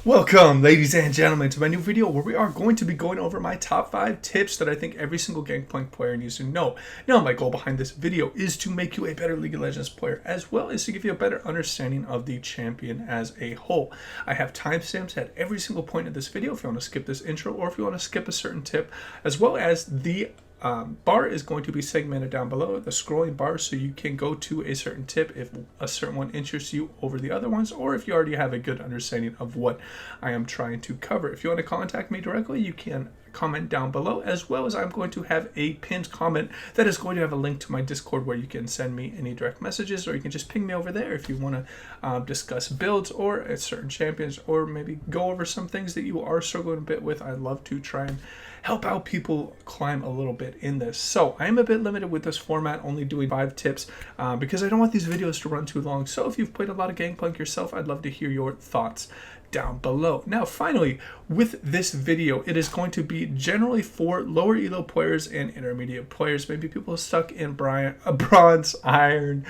Welcome, ladies and gentlemen, to my new video where we are going to be going over my top 5 tips that I think every single Gangplank player needs to know. Now, my goal behind this video is to make you a better League of Legends player, as well as to give you a better understanding of the champion as a whole. I have timestamps at every single point of this video if you want to skip this intro or if you want to skip a certain tip, as well as the bar is going to be segmented down below, the scrolling bar, so you can go to a certain tip if a certain one interests you over the other ones, or if you already have a good understanding of what I am trying to cover. If you want to contact me directly, you can comment down below, as well as I'm going to have a pinned comment that is going to have a link to my Discord where you can send me any direct messages, or you can just ping me over there if you want to discuss builds or certain champions, or maybe go over some things that you are struggling a bit with. I'd love to try and help out people climb a little bit in this. So I am a bit limited with this format, only doing 5 tips because I don't want these videos to run too long. So if you've played a lot of Gangplank yourself, I'd love to hear your thoughts down below. Now, finally, with this video, it is going to be generally for lower elo players and intermediate players, maybe people stuck in bronze, iron,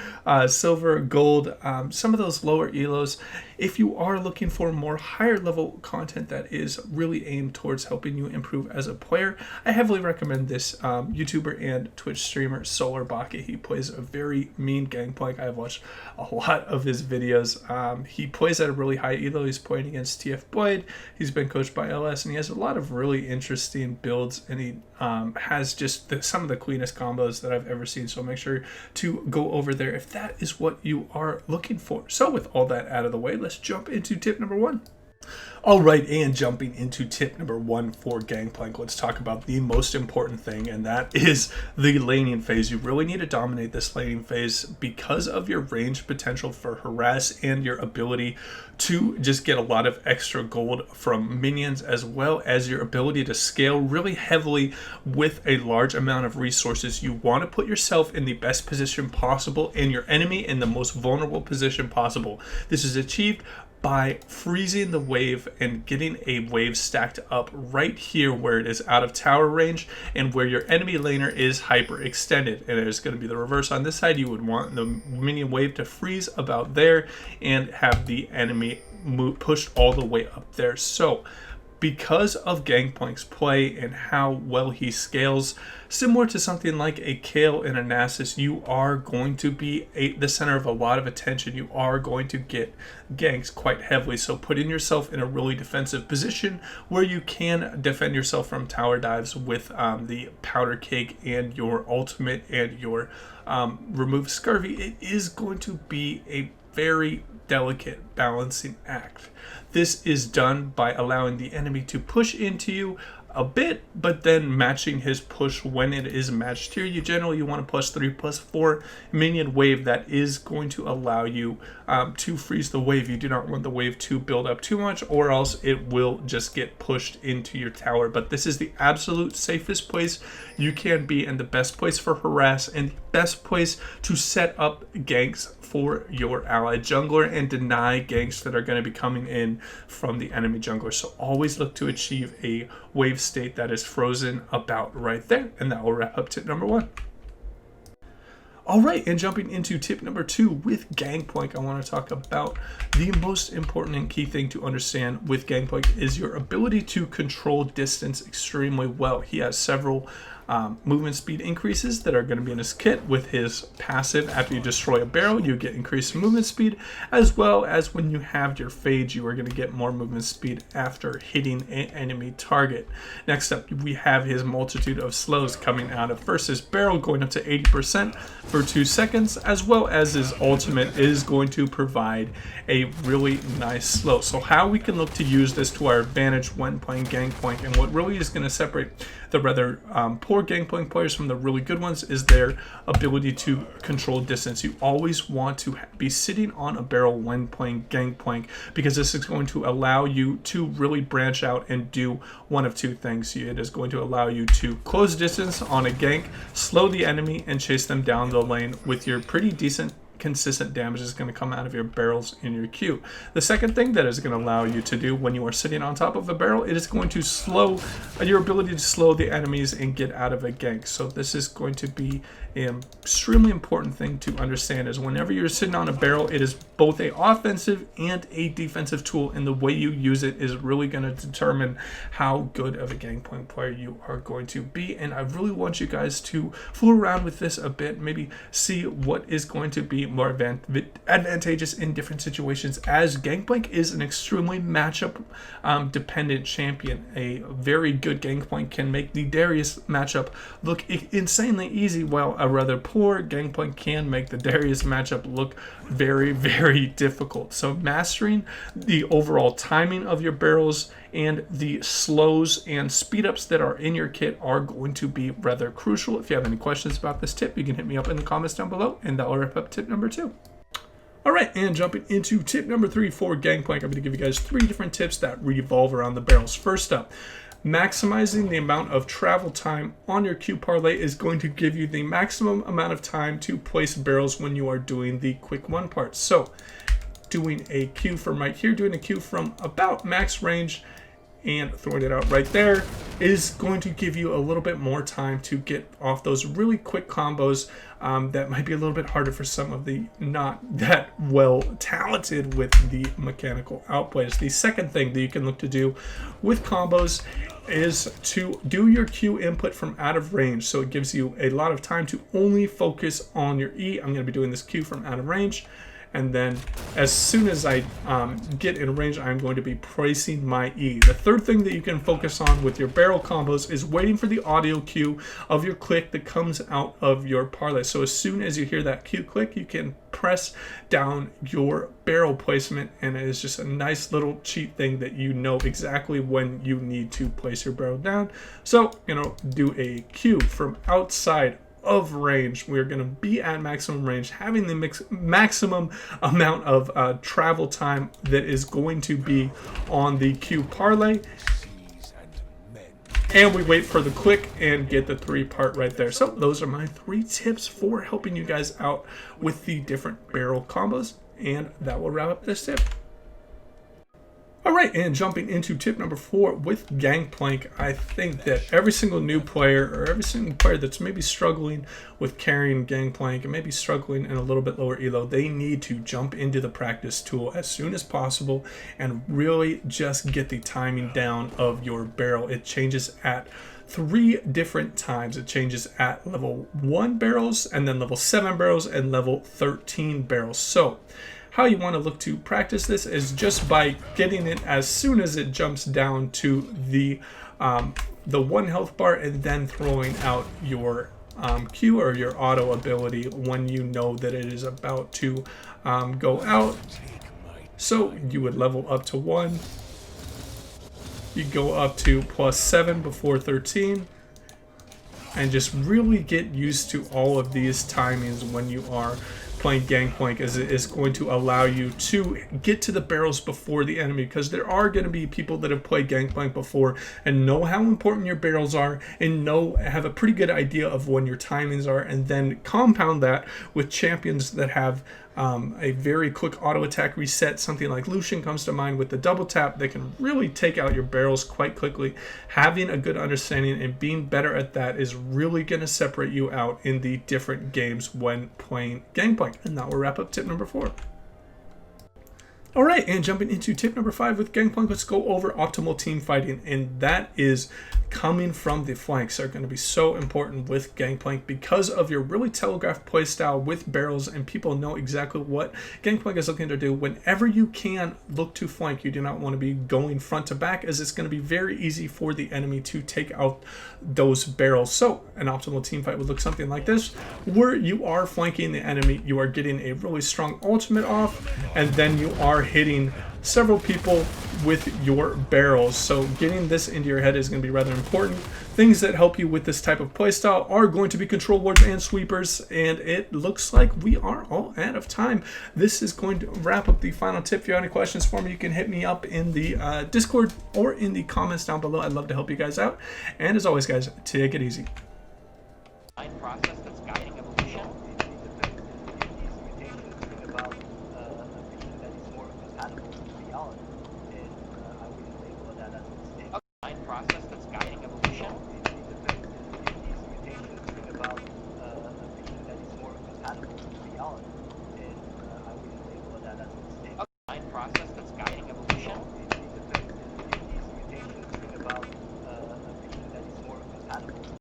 silver, gold, some of those lower elos. If you are looking for more higher level content that is really aimed towards helping you improve as a player, I heavily recommend this YouTuber and Twitch streamer Solar Baka. He plays a very mean Gangplank. I've watched a lot of his videos. He plays at a really high elo. He's playing against TF Blade. He's been coached by LS, and he has a lot of really interesting builds, and he has just some of the cleanest combos that I've ever seen. So make sure to go over there if that is what you are looking for. So with all that out of the way, let's jump into tip number 1. All right, and jumping into tip number 1 for Gangplank, let's talk about the most important thing, and that is the laning phase. You really need to dominate this laning phase because of your range potential for harass and your ability to just get a lot of extra gold from minions, as well as your ability to scale really heavily with a large amount of resources. You want to put yourself in the best position possible and your enemy in the most vulnerable position possible. This is achieved by freezing the wave and getting a wave stacked up right here where it is out of tower range and where your enemy laner is hyper extended. And it's going to be the reverse on this side. You would want the minion wave to freeze about there and have the enemy pushed all the way up there. So because of Gangplank's play and how well he scales, similar to something like a Kale and a Nasus, you are going to be the center of a lot of attention. You are going to get ganks quite heavily. So putting yourself in a really defensive position where you can defend yourself from tower dives with the powder cake and your ultimate and your remove scurvy, it is going to be a very delicate balancing act. This is done by allowing the enemy to push into you a bit, but then matching his push when it is matched here. You generally want a +3, +4 minion wave that is going to allow you to freeze the wave. You do not want the wave to build up too much, or else it will just get pushed into your tower. But this is the absolute safest place you can be, and the best place for harass, and best place to set up ganks for your ally jungler and deny ganks that are going to be coming in from the enemy jungler. So always look to achieve a wave state that is frozen about right there. And that will wrap up tip number 1. All right, and jumping into tip number 2 with Gangplank, I want to talk about the most important and key thing to understand with Gangplank is your ability to control distance extremely well. He has several movement speed increases that are going to be in his kit. With his passive, after you destroy a barrel, you get increased movement speed, as well as when you have your fade, you are going to get more movement speed after hitting an enemy target. Next up, we have his multitude of slows coming out of first his barrel going up to 80% for 2 seconds, as well as his ultimate is going to provide a really nice slow. So how we can look to use this to our advantage when playing Gangplank, and what really is going to separate the rather poor Gangplank players from the really good ones is their ability to control distance. You always want to be sitting on a barrel when playing Gangplank, because this is going to allow you to really branch out and do one of 2 things. It is going to allow you to close distance on a gank, slow the enemy, and chase them down the lane with your pretty decent consistent damage is going to come out of your barrels in your queue. The second thing that is going to allow you to do when you are sitting on top of a barrel, it is going to slow your ability to slow the enemies and get out of a gank. So this is going to be an extremely important thing to understand, is whenever you're sitting on a barrel, it is both a offensive and a defensive tool, and the way you use it is really going to determine how good of a Gangplank player you are going to be. And I really want you guys to fool around with this a bit, maybe see what is going to be more advantageous in different situations, as Gangplank is an extremely matchup dependent champion. A very good Gangplank can make the Darius matchup look insanely easy, while a rather poor Gangplank can make the Darius matchup look very, very difficult. So mastering the overall timing of your barrels and the slows and speed ups that are in your kit are going to be rather crucial. If you have any questions about this tip, you can hit me up in the comments down below, and that will wrap up tip number 2. All right, and jumping into tip number 3 for Gangplank, I'm going to give you guys 3 different tips that revolve around the barrels. First up, maximizing the amount of travel time on your Q parlay is going to give you the maximum amount of time to place barrels when you are doing the quick 1 part. So doing a Q from right here, doing a Q from about max range and throwing it out right there is going to give you a little bit more time to get off those really quick combos that might be a little bit harder for some of the not that well talented with the mechanical outplays. The second thing that you can look to do with combos is to do your Q input from out of range, so it gives you a lot of time to only focus on your E. I'm going to be doing this Q from out of range, and then as soon as I get in range, I'm going to be placing my E. The third thing that you can focus on with your barrel combos is waiting for the audio cue of your click that comes out of your parlay. So as soon as you hear that cue click, you can press down your barrel placement, and it is just a nice little cheat thing that you know exactly when you need to place your barrel down. So, do a cue from outside of range. We're going to be at maximum range, having the maximum amount of travel time that is going to be on the Q parlay, and we wait for the click and get the 3 part right there. So those are my 3 tips for helping you guys out with the different barrel combos, and that will wrap up this tip. All right, and jumping into tip number 4 with Gangplank, I think that every single new player, or every single player that's maybe struggling with carrying Gangplank and maybe struggling in a little bit lower elo, they need to jump into the practice tool as soon as possible and really just get the timing down of your barrel. It changes at 3 different times. It changes at level 1 barrels, and then level 7 barrels, and level 13 barrels. So how you want to look to practice this is just by getting it as soon as it jumps down to the 1 health bar, and then throwing out your Q or your auto ability when you know that it is about to go out. So you would level up to 1. You go up to +7 before 13. And just really get used to all of these timings when you are playing Gangplank, as it is going to allow you to get to the barrels before the enemy, because there are going to be people that have played Gangplank before and know how important your barrels are, and have a pretty good idea of when your timings are, and then compound that with champions that have a very quick auto attack reset. Something like Lucian comes to mind with the double tap. They can really take out your barrels quite quickly. Having a good understanding and being better at that is really going to separate you out in the different games when playing Gangplank. And that will wrap up tip number 4. All right, and jumping into tip number 5 with Gangplank, let's go over optimal team fighting, and that is coming from the flanks are going to be so important with Gangplank because of your really telegraphed playstyle with barrels, and people know exactly what Gangplank is looking to do. Whenever you can look to flank, you do not want to be going front to back, as it's going to be very easy for the enemy to take out those barrels. So an optimal team fight would look something like this, where you are flanking the enemy, you are getting a really strong ultimate off, and then you are hitting several people with your barrels. So getting this into your head is going to be rather important. Things that help you with this type of playstyle are going to be control wards and sweepers, and it looks like we are all out of time. This is going to wrap up the final tip. If you have any questions for me, you can hit me up in the Discord or in the comments down below. I'd love to help you guys out. And as always, guys, take it easy.